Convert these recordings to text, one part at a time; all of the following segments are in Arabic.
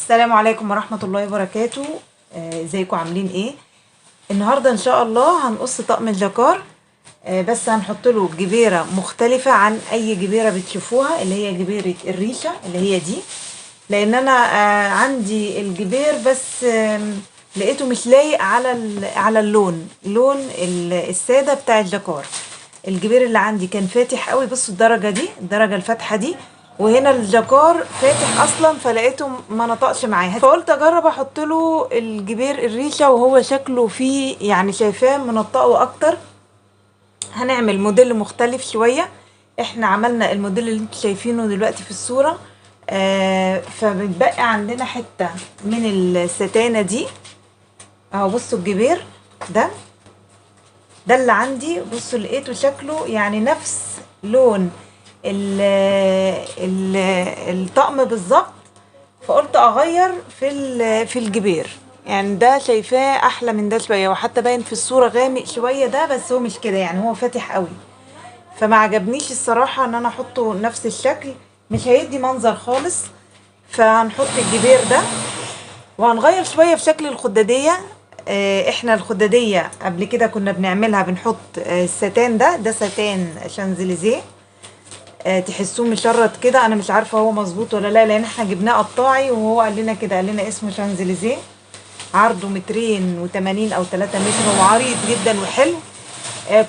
السلام عليكم ورحمة الله وبركاته. ازيكم عاملين ايه؟ النهاردة ان شاء الله هنقص طقم الجاكار. بس هنحط له جبيرة مختلفة عن اي جبيرة بتشوفوها، اللي هي جبيرة الريشة اللي هي دي. لان انا عندي الجبير بس لقيته مش لايق على لون السادة بتاع الجاكار. الجبير اللي عندي كان فاتح قوي، بصوا الدرجة الفاتحة دي، وهنا الجاكار فاتح اصلا، فلقيته ما نطقش معايا، فقلت اجرب احط له الجبير الريشه وهو شكله فيه يعني شايفاه منطقه اكتر. هنعمل موديل مختلف شويه. احنا عملنا الموديل اللي انتوا شايفينه دلوقتي في الصوره. فبتبقى عندنا حته من الستانه دي اهو. بصوا الجبير ده اللي عندي، بصوا لقيته شكله يعني نفس لون الطقم بالظبط. فقلت اغير في الجبير، يعني ده شايفاه احلى من ده شويه، وحتى باين في الصوره غامق شويه ده، بس هو مش كده يعني، هو فاتح قوي. فما عجبنيش الصراحه ان انا احطه نفس الشكل، مش هيدي منظر خالص. فهنحط الجبير ده وهنغير شويه في شكل الخداديه. احنا الخداديه قبل كده كنا بنعملها بنحط الستان ده ستان شانزليزيه. تحسوه مشرط كده، انا مش عارفه هو مظبوط ولا لا، لان احنا جبناه قطاعي وهو قال لنا كده، قال لنا اسمه شانزليزيه. عرضه 280 او 3 متر، وعريض جدا وحلو.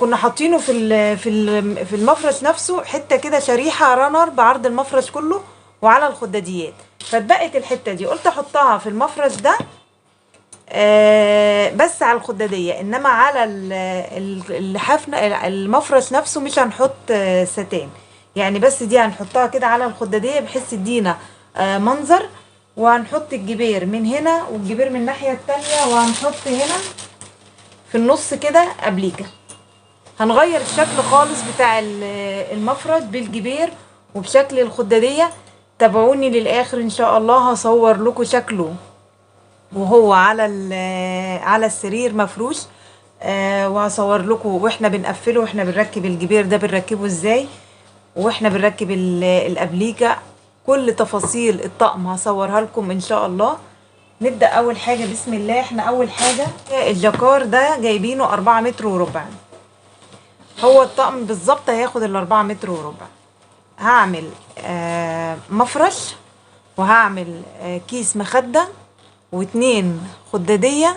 كنا حاطينه في المفرش نفسه حته كده، شريحه رانر بعرض المفرش كله وعلى الخداديات. فاتبقت الحته دي قلت احطها في المفرش ده، بس على الخداديه، انما على اللحاف المفرش نفسه مش هنحط ستان يعني، بس دي هنحطها كده على الخداديه بحيث تدينا منظر. وهنحط الجبير من هنا والجبير من الناحيه التانية، وهنحط هنا في النص كده ابليكه. هنغير الشكل خالص بتاع المفرش بالجبير وبشكل الخداديه. تابعوني للاخر ان شاء الله، هصور لكم شكله وهو على السرير مفروش. وهصور لكم واحنا بنقفله، واحنا بنركب الجبير ده بنركبه ازاي، واحنا بنركب الابليكه. كل تفاصيل الطقم هصورها لكم ان شاء الله. نبدا اول حاجه بسم الله. احنا اول حاجه الجاكار ده جايبينه 4 متر وربع. هو الطقم بالظبط هياخد ال4 متر وربع. هعمل مفرش، وهعمل كيس مخده، و2 خداديه،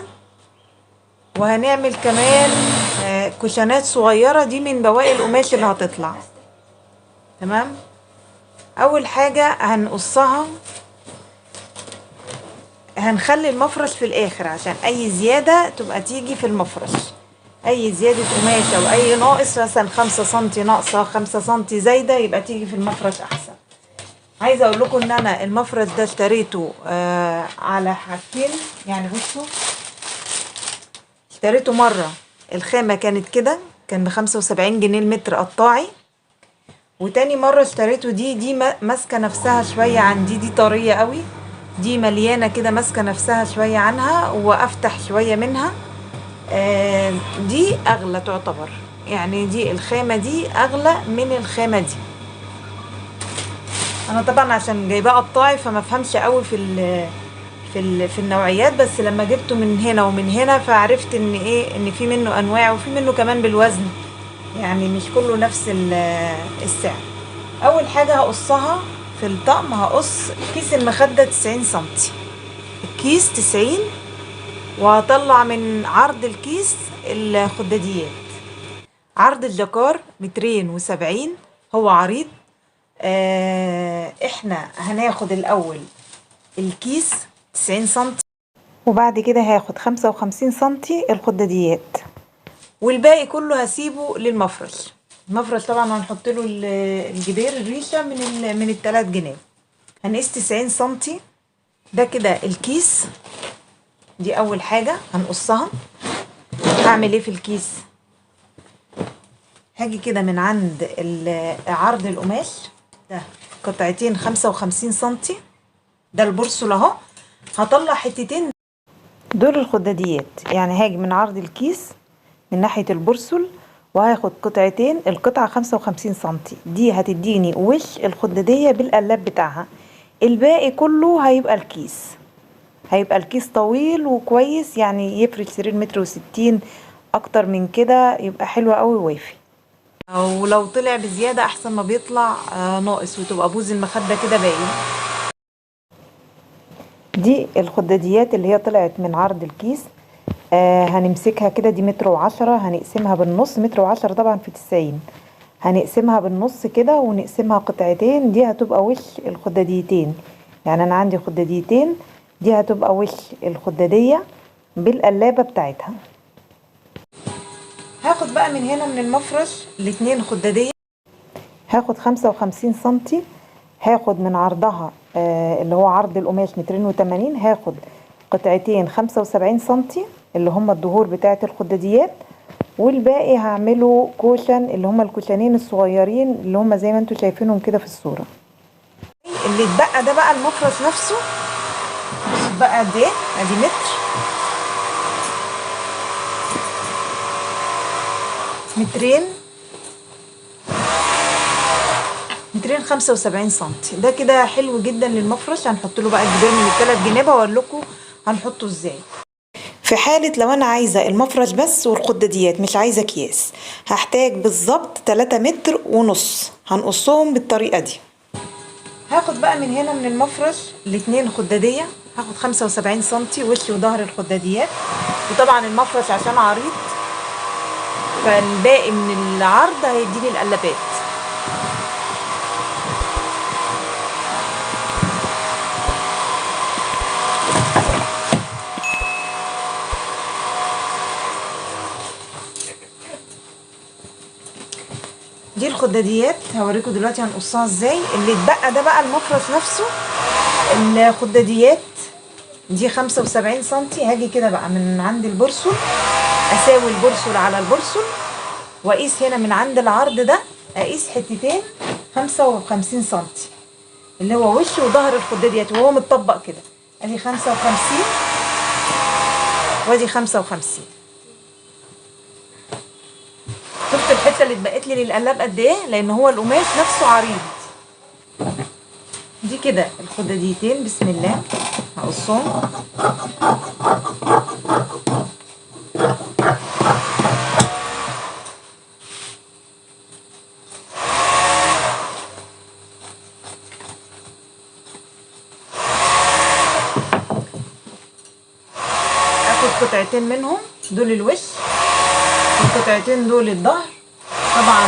وهنعمل كمان كشانات صغيره دي من بواقي القماش اللي هتطلع. تمام. اول حاجه هنقصها، هنخلي المفرش في الاخر عشان اي زياده تبقى تيجي في المفرش. اي زياده قماش او اي ناقص، مثلا 5 سنتي ناقصه، 5 سنتي زايده، يبقى تيجي في المفرش احسن. عايزه اقول لكم ان انا المفرش ده اشتريته على حاجتين يعني. بصوا، اشتريته مره الخامه كانت كده، كان ب75 جنيه المتر قطاعي. وتاني مره اشتريته دي ماسكه نفسها شويه عن دي طريه قوي، دي مليانه كده ماسكه نفسها شويه عنها وافتح شويه منها. دي اغلى تعتبر يعني، دي الخامه دي اغلى من الخامه دي. انا طبعا عشان جايباه قطاعي فما فهمش قوي في النوعيات، بس لما جبته من هنا ومن هنا فعرفت ان ايه، ان في منه انواع وفي منه كمان بالوزن، يعني مش كله نفس السعر. اول حاجه هقصها في الطقم، هقص كيس المخده 90 سنتي، الكيس 90، وهطلع من عرض الكيس الخداديات. عرض الجاكار 270 هو عريض. احنا هناخد الاول الكيس 90 سنتي، وبعد كده هاخد 55 سنتي الخداديات، والباقي كله هسيبه للمفرش. المفرش طبعا هنحط له الجبير الريشه من ال3 جنيه. هنقيس 90 سنتي، ده كده الكيس. دي اول حاجه هنقصها. هعمل ايه في الكيس؟ هاجي كده من عند عرض القماش ده قطعتين 55 سنتي، ده البرسل اهو. هطلع حتتين دول الخداديات، يعني هاجي من عرض الكيس من ناحية البرسل، وهاخد قطعتين، القطعة 55 سنتي دي هتديني وش الخدادية بالقلاب بتاعها، الباقي كله هيبقى الكيس. هيبقى الكيس طويل وكويس، يعني يفرش سرير 1.60 متر. اكتر من كده يبقى حلو قوي ووافي. او لو طلع بزيادة احسن ما بيطلع ناقص، وتبقى بوز المخدة كده باين. دي الخداديات اللي هي طلعت من عرض الكيس. هنمسكها كده، دي 1.10 متر، هنقسمها بالنص. 1.10 متر طبعا في 90، هنقسمها بالنص كده ونقسمها قطعتين. دي هتبقى وش الخداديتين، يعني انا عندي خداديتين، دي هتبقى وش الخدادية بالقلابة بتاعتها. هاخد بقى من هنا من المفرش الاتنين خدادية، هاخد 55 سنتي. هاخد من عرضها اللي هو عرض القماش 280، هاخد قطعتين 75 سنتي اللي هم الدهور بتاعت الخداديات، والباقي هعمله كوشن اللي هم الكوشنين الصغيرين اللي هم زي ما انتوا شايفينهم كده في الصورة. اللي اتبقى ده بقى المفرش نفسه. بصوا بقى قد ايه، ادي مترين 275 سنتي. ده كده حلو جدا للمفرش. هنحط له بقى الجدار من ال3 جناب، هقول لكم هنحطه ازاي. في حالة لو انا عايزة المفرش بس والخداديات مش عايزة اكياس، هحتاج بالظبط 3.5 متر، هنقصهم بالطريقة دي. هاخد بقى من هنا من المفرش الاتنين خدادية، هاخد 75 سنتي وش وظهر الخداديات. وطبعا المفرش عشان عريض فالباقي من العرض هيديني القلابات. دي الخداديات هوريكم دلوقتي هنقصها ازاي. اللي اتبقى ده بقى المفرش نفسه. الخداديات دي 75 سنتي، هاجي كده بقى من عند البرسول، اساوي البرسول على البرسول، واقيس هنا من عند العرض ده، اقيس حتتين 55 سنتي اللي هو وش وظهر الخداديات وهو متطبق كده. ادي 55 وادي 55. شفت الحته اللي اتبقت لي للقلاب قد ايه؟ لان هو القماش نفسه عريض. دي كده الخداديتين، بسم الله هقصهم. اخد قطعتين منهم دول الوش، والقطعتين دول الظهر. طبعا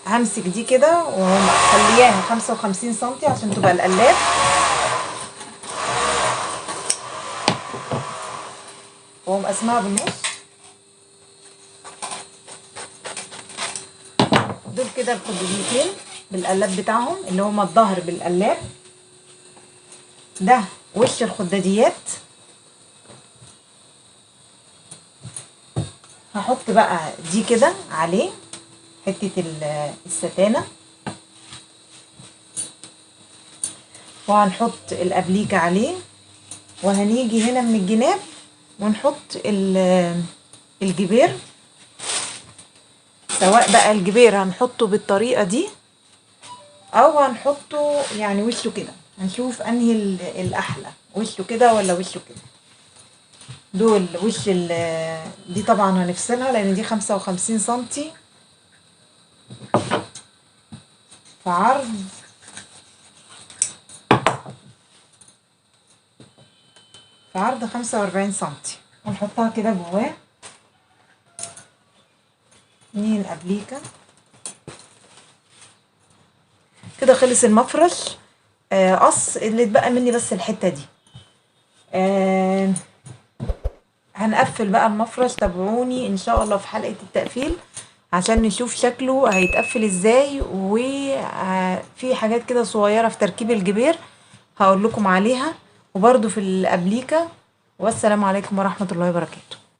همسك دي كده وخليها 55 سنتي عشان تبقى القلاب. واقوم قسمها بالنص. دول كده الخداديتين بالقلاب بتاعهم اللي هما الظهر بالقلاب. ده وش الخداديات. هحط بقى دي كده عليه حتة الستانة، وهنحط الأبليكة عليه، وهنيجي هنا من الجناب ونحط الجبير. سواء بقى الجبير هنحطه بالطريقة دي او هنحطه يعني وشه كده، هنشوف انهي الأحلى، وشه كده ولا وشه كده. دول وش دي طبعا هنفصلها لان دي 55 سنتي في عرض 45 سنتي، ونحطها كده جواه. 2 أبليكة كده. خلص المفرش قص. اللي اتبقى مني بس الحتة دي. هنقفل بقى المفرش. تابعوني ان شاء الله في حلقة التقفيل عشان نشوف شكله هيتقفل ازاي، وفي حاجات كده صغيرة في تركيب الجبير هقول لكم عليها، وبرده في الأبليكة. والسلام عليكم ورحمة الله وبركاته.